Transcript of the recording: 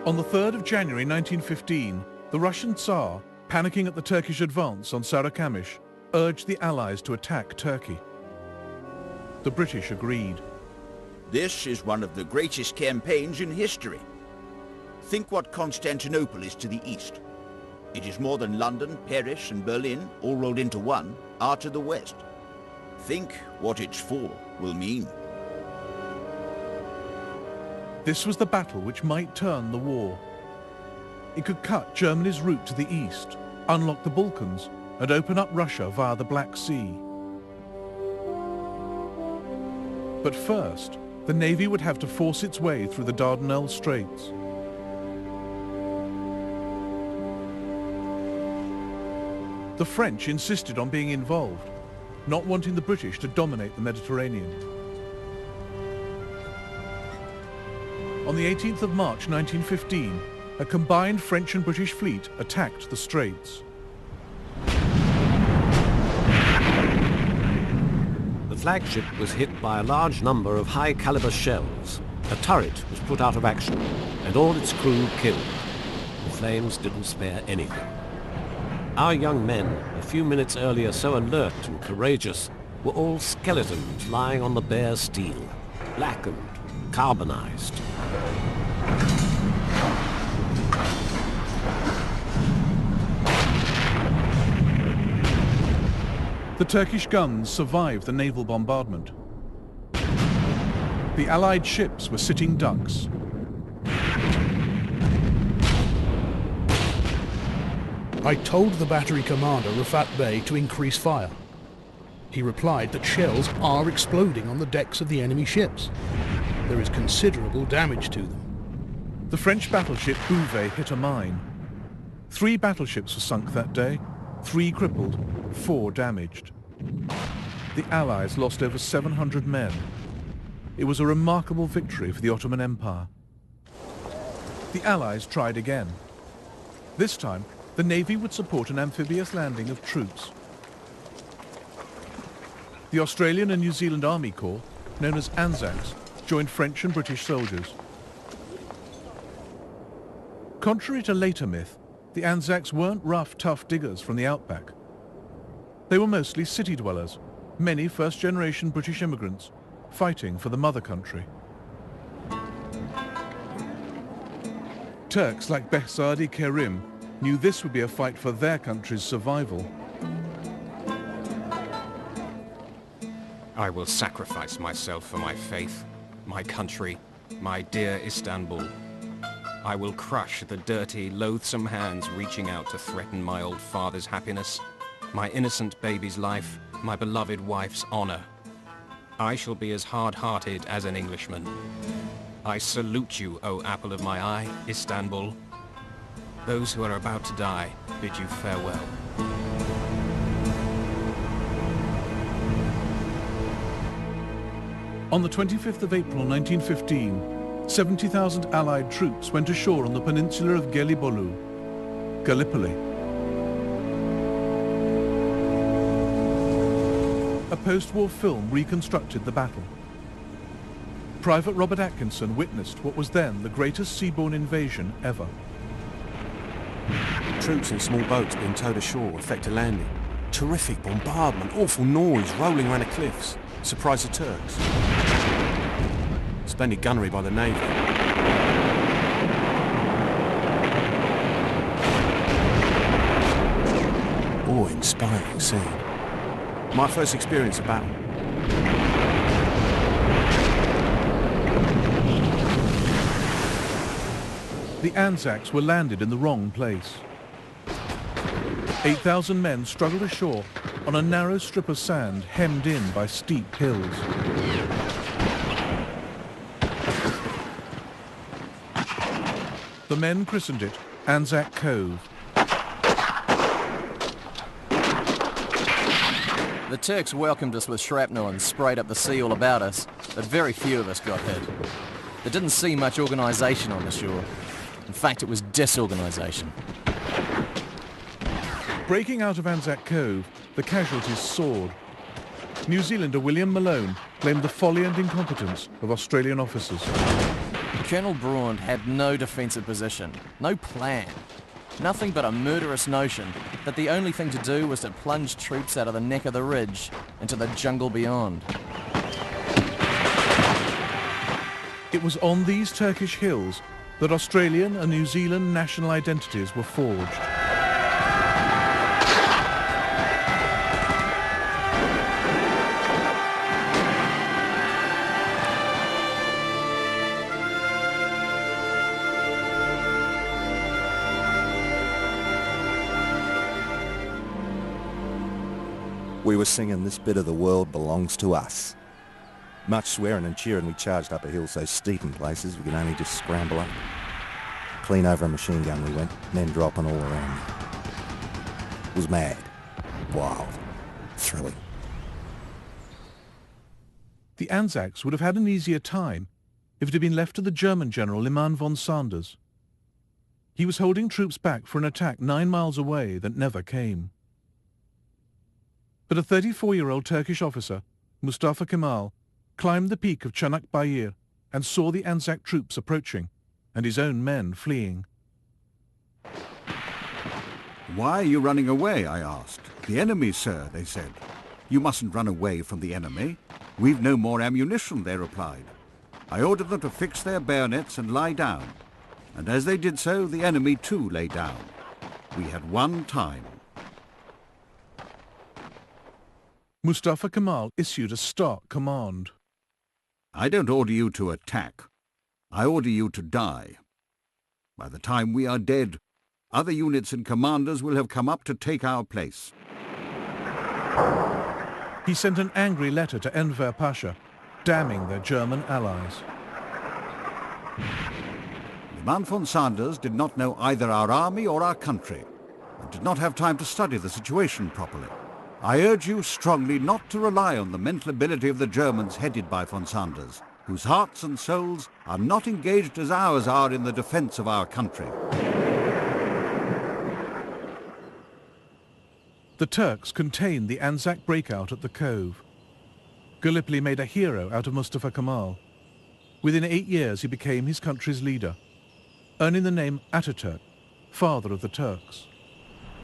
On the 3rd of January 1915, the Russian Tsar, panicking at the Turkish advance on Sarıkamış, urged the Allies to attack Turkey. The British agreed. This is one of the greatest campaigns in history. Think what Constantinople is to the east. It is more than London, Paris and Berlin, all rolled into one, are to the west. Think what its fall will mean. This was the battle which might turn the war. It could cut Germany's route to the east, unlock the Balkans, and open up Russia via the Black Sea. But first, the Navy would have to force its way through the Dardanelles Straits. The French insisted on being involved, not wanting the British to dominate the Mediterranean. On the 18th of March 1915, a combined French and British fleet attacked the Straits. The flagship was hit by a large number of high-caliber shells. A turret was put out of action, and all its crew killed. The flames didn't spare anything. Our young men, a few minutes earlier so alert and courageous, were all skeletons lying on the bare steel, blackened, carbonized. The Turkish guns survived the naval bombardment. The Allied ships were sitting ducks. I told the battery commander, Rafat Bey, to increase fire. He replied that shells are exploding on the decks of the enemy ships. There is considerable damage to them. The French battleship Bouvet hit a mine. 3 battleships were sunk that day, 3 crippled, 4 damaged. The Allies lost over 700 men. It was a remarkable victory for the Ottoman Empire. The Allies tried again. This time, the Navy would support an amphibious landing of troops. The Australian and New Zealand Army Corps, known as Anzacs, joined French and British soldiers. Contrary to later myth, the Anzacs weren't rough, tough diggers from the outback. They were mostly city dwellers, many first-generation British immigrants, fighting for the mother country. Turks like Behzadi Kerim knew this would be a fight for their country's survival. I will sacrifice myself for my faith, my country, my dear Istanbul. I will crush the dirty, loathsome hands reaching out to threaten my old father's happiness, my innocent baby's life, my beloved wife's honor. I shall be as hard-hearted as an Englishman. I salute you, O apple of my eye, Istanbul. Those who are about to die bid you farewell. On the 25th of April 1915, 70,000 Allied troops went ashore on the peninsula of Gelibolu, Gallipoli. A post-war film reconstructed the battle. Private Robert Atkinson witnessed what was then the greatest seaborne invasion ever. Troops in small boats being towed ashore effect a landing. Terrific bombardment, awful noise rolling around the cliffs. Surprise the Turks. Splendid gunnery by the Navy. Awe-inspiring scene. My first experience of battle. The Anzacs were landed in the wrong place. 8,000 men struggled ashore on a narrow strip of sand hemmed in by steep hills. The men christened it Anzac Cove. The Turks welcomed us with shrapnel and sprayed up the sea all about us, but very few of us got hit. There didn't seem much organisation on the shore. In fact, it was disorganisation. Breaking out of Anzac Cove, the casualties soared. New Zealander William Malone blamed the folly and incompetence of Australian officers. Colonel Braun had no defensive position, no plan. Nothing but a murderous notion that the only thing to do was to plunge troops out of the neck of the ridge into the jungle beyond. It was on these Turkish hills that Australian and New Zealand national identities were forged. We were singing "This Bit of the World Belongs to Us." Much swearing and cheering, we charged up a hill so steep in places we could only just scramble up. Clean over a machine gun we went, men dropping all around. It was mad, wild, thrilling. The Anzacs would have had an easier time if it had been left to the German general Liman von Sanders. He was holding troops back for an attack 9 miles away that never came. But a 34-year-old Turkish officer, Mustafa Kemal, climbed the peak of Çanak Bayır and saw the Anzac troops approaching and his own men fleeing. "Why are you running away?" I asked. "The enemy, sir," they said. "You mustn't run away from the enemy. We've no more ammunition," they replied. I ordered them to fix their bayonets and lie down. And as they did so, the enemy too lay down. We had won time. Mustafa Kemal issued a stark command. "I don't order you to attack. I order you to die. By the time we are dead, other units and commanders will have come up to take our place." He sent an angry letter to Enver Pasha, damning their German allies. Liman von Sanders did not know either our army or our country, and did not have time to study the situation properly. I urge you strongly not to rely on the mental ability of the Germans headed by von Sanders, whose hearts and souls are not engaged as ours are in the defense of our country. The Turks contained the Anzac breakout at the Cove. Gallipoli made a hero out of Mustafa Kemal. Within 8 years he became his country's leader, earning the name Ataturk, father of the Turks.